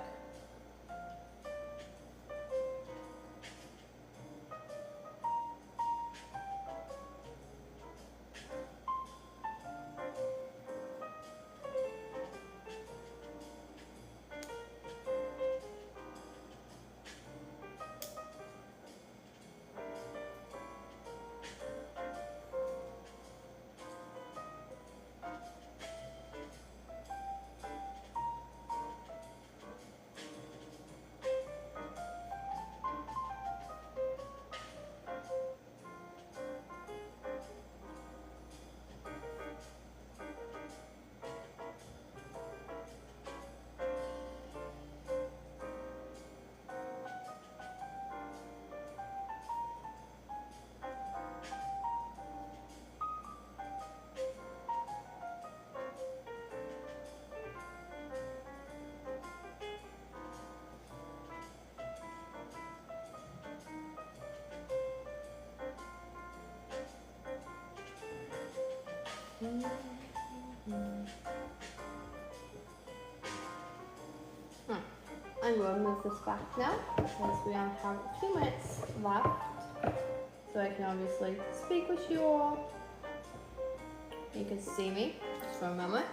I'm going to move this back now because we only have 2 minutes left, so I can obviously speak with you all. You can see me just for a moment.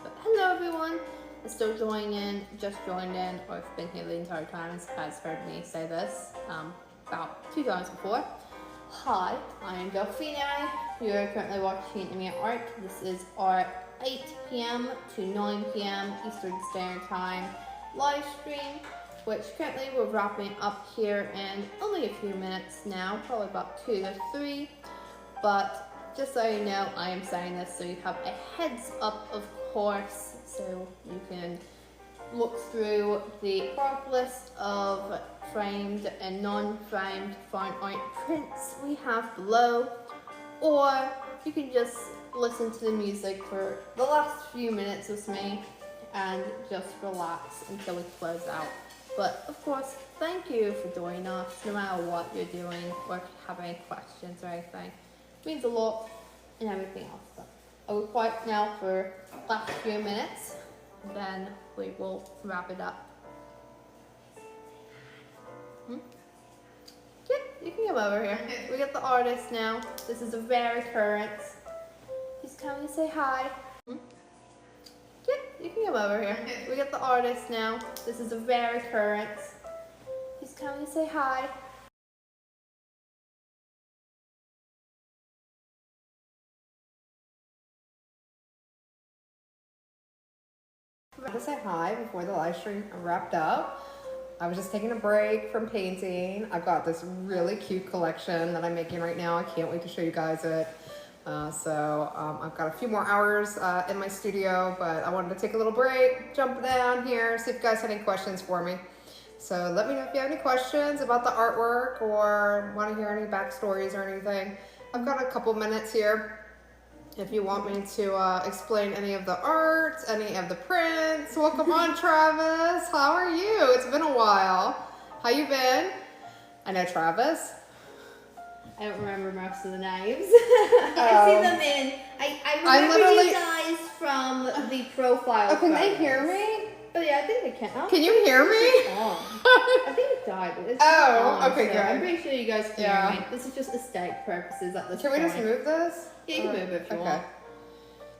But hello everyone, is still joining in, just joined in, or have been here the entire time and has heard me say this about 2 times before. Hi, I am Delphine. You are currently watching Amena Art. This is our 8 p.m. to 9 p.m. Eastern Standard Time live stream, which currently we're wrapping up here in only a few minutes now, probably about 2 to 3. But just so you know, I am saying this so you have a heads up, of course, so you can look through the product list of framed and non-framed fine art prints we have below, or you can just listen to the music for the last few minutes with me and just relax until we close out. But of course, thank you for joining us, no matter what you're doing or if you have any questions or anything. It means a lot and everything else. But I will quiet now for the last few minutes, and then we will wrap it up. Yep, you can come over here. We got the artist now. This is a rare occurrence. He's coming to say hi. Yep. You can come over here. We got the artist now. This is a rare occurrence. He's coming to say hi. To say hi before the live stream wrapped up. I was just taking a break from painting. I've got this really cute collection that I'm making right now. I can't wait to show you guys it. I've got a few more hours in my studio, but I wanted to take a little break, jump down here, see if you guys have any questions for me. So let me know if you have any questions about the artwork or want to hear any backstories or anything. I've got a couple minutes here. If you want me to explain any of the art, any of the prints. Welcome on, Travis. How are you? It's been a while. How you been? I know Travis. I don't remember most of the names. I see them in. I remember you guys from the profile. Oh, can they hear me? Oh yeah, I think they can. Can you hear me? I think it died. But it's on, okay, so good. I'm pretty sure you guys can hear me. This is just aesthetic purposes at this point. Can we just move this? Yeah, you can move it if you want.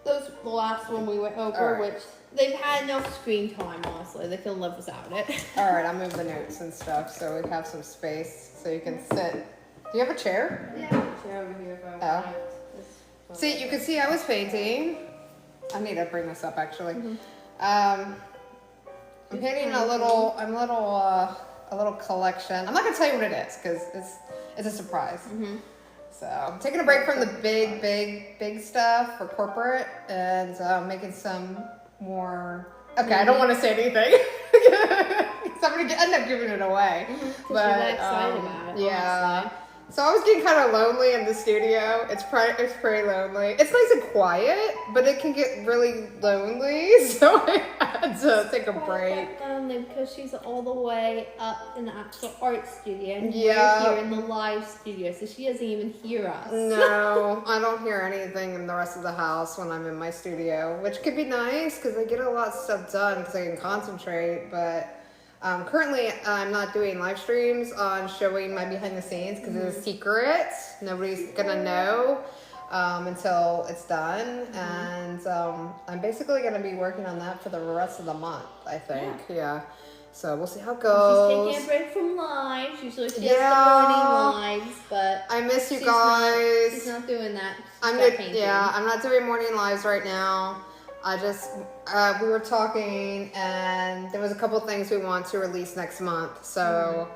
Those the last one we went over, which they've had enough screen time, honestly. They can live without it. Alright, I'll move the notes and stuff so we have some space so you can sit. Do you have a chair? Yeah, I have a chair over here. See, you can see I was painting. I need to bring this up actually. I'm painting a little collection. I'm not gonna tell you what it is because it's a surprise. So I'm taking a break from the big stuff for corporate and making some more. Okay, I don't want to say anything. So I'm gonna end up giving it away. But you're excited about it. Yeah. Honestly. So I was getting kind of lonely in the studio. It's pretty lonely. It's nice and quiet, but it can get really lonely. So I had to take a break. Lonely because she's all the way up in the actual art studio, and we're here in the live studio, so she doesn't even hear us. No, I don't hear anything in the rest of the house when I'm in my studio, which could be nice because I get a lot of stuff done because I can concentrate, but. Currently, I'm not doing live streams on showing my behind the scenes because it's a secret. Nobody's gonna know until it's done, and I'm basically gonna be working on that for the rest of the month. I think, yeah. So we'll see how it goes. She's taking a break from live. Usually she does the morning lives, but I miss you guys. She's not doing that. I'm not doing morning lives right now. We were talking and there was a couple things we want to release next month. So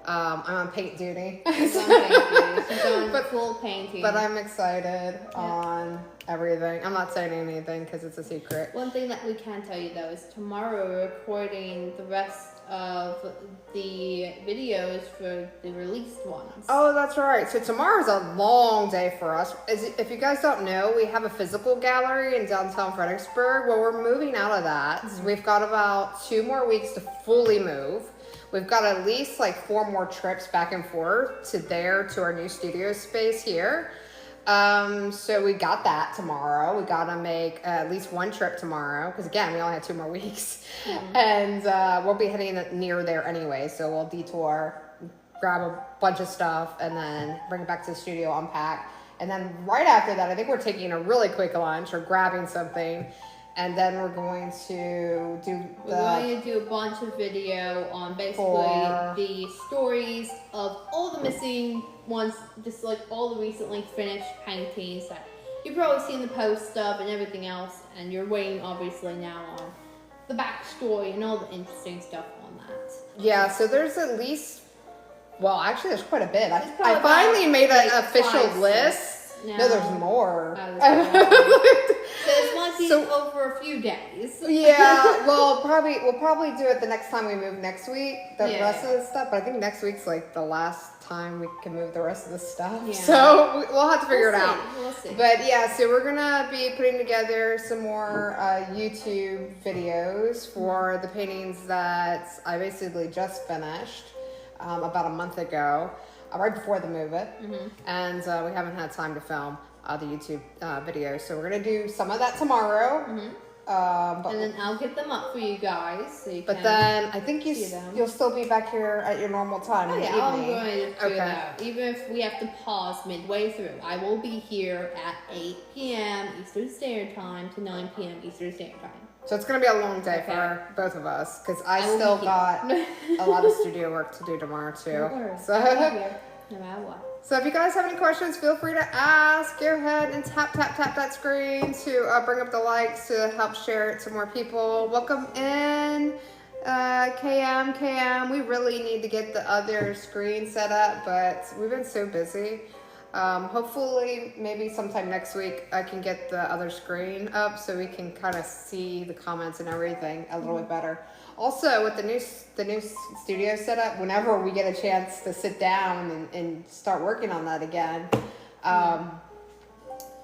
I'm on paint duty. She's on paint duty. She's on full painting. But I'm excited on everything. I'm not saying anything because it's a secret. One thing that we can tell you though is tomorrow we're recording the rest of the videos for the released ones. Oh, that's right. So tomorrow's a long day for us. If you guys don't know, we have a physical gallery in downtown Fredericksburg. Well, we're moving out of that. We've got about 2 more weeks to fully move. We've got at least like 4 more trips back and forth to our new studio space here. So we got that tomorrow. We got to make at least 1 trip tomorrow because again, we only have 2 more weeks, and we'll be heading near there anyway. So we'll detour, grab a bunch of stuff, and then bring it back to the studio, unpack, and then right after that, I think we're taking a really quick lunch or grabbing something. And then we're going to do a bunch of video on basically the stories of all the missing ones, just like all the recently finished paintings that you've probably seen the post of and everything else, and you're waiting obviously now on the backstory and all the interesting stuff on that. Yeah, so there's at least, well, actually there's quite a bit. I finally made an official list. No, there's more. So this might be over a few days. Yeah, well, we'll probably do it the next time we move next week. The rest of the stuff, but I think next week's like the last time we can move the rest of the stuff. Yeah. So we'll have to figure it out. We'll see. But yeah, so we're gonna be putting together some more YouTube videos for the paintings that I basically just finished about a month ago. Right before the move and we haven't had time to film the YouTube videos, so we're gonna do some of that tomorrow, And then I'll get them up for you guys. So you but can then I think see them. you'll still be back here at your normal time Oh in the yeah, I'm evening. going to do that. Even if we have to pause midway through, I will be here at 8 p.m. Eastern Standard Time to 9 p.m. Eastern Standard Time. So it's going to be a long day for both of us because I will still be got a lot of studio work to do tomorrow too. So I'll be here no matter what. So if you guys have any questions, feel free to ask. Go ahead and tap that screen to bring up the likes to help share it to more people. Welcome in, KM. We really need to get the other screen set up, but we've been so busy. Hopefully, maybe sometime next week, I can get the other screen up so we can kind of see the comments and everything a little bit better. Also, with the new studio setup, whenever we get a chance to sit down and start working on that again,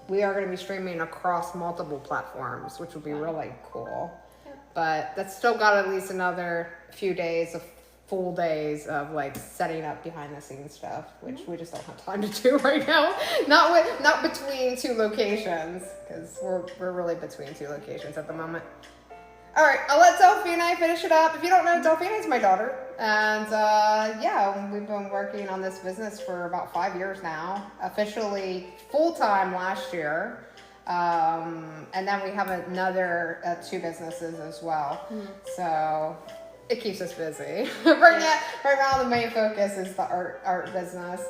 we are going to be streaming across multiple platforms, which will be really cool. But that's still got at least another few days of full days of like setting up behind the scenes stuff, which we just don't have time to do right now. Not between two locations, because we're really between two locations at the moment. All right, I'll let Delphina finish it up. If you don't know, Delphina is my daughter, and yeah, we've been working on this business for about 5 years now. Officially full time last year, and then we have another 2 businesses as well. So it keeps us busy. Right now, the main focus is the art business.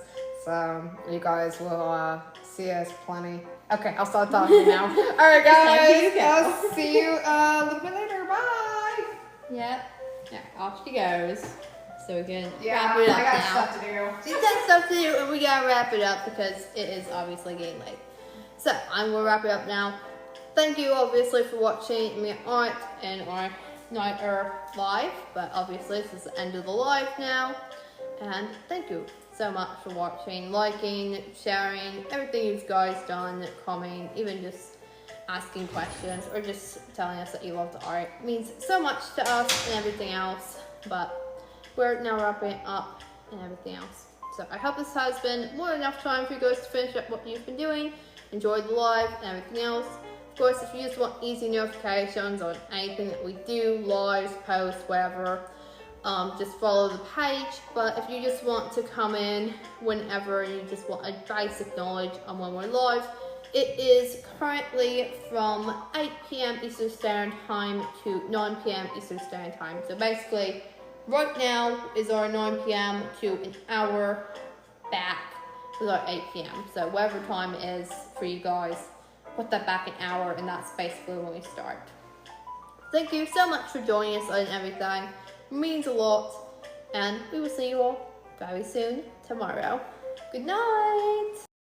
So you guys will see us plenty. Okay, I'll stop talking now. All right, guys. I'll see you a little bit later. Bye. Yep. Yeah, off she goes. So we can Yeah, wrap it up I got now. stuff to do. She's got stuff to do, and we gotta wrap it up because it is obviously getting late. So I'm gonna wrap it up now. Thank you, obviously, for watching me art and our night live. But obviously, this is the end of the live now. And thank you so much for watching, liking, sharing, everything you guys done, commenting, even just asking questions or just telling us that you love the art. It means so much to us and everything else. But we're now wrapping up and everything else. So I hope this has been more than enough time for you guys to finish up what you've been doing, enjoy the live and everything else. Of course, if you just want easy notifications on anything that we do, lives, posts, whatever, just follow the page. But if you just want to come in whenever you just want a basic knowledge on when we're live, it is currently from 8 p.m. Eastern Standard Time to 9 p.m. Eastern Standard Time. So basically, right now is our 9 p.m. to an hour back is our 8 p.m. So whatever time it is for you guys, put that back an hour, and that's basically when we start. Thank you so much for joining us and everything. It means a lot, and we will see you all very soon tomorrow. Good night.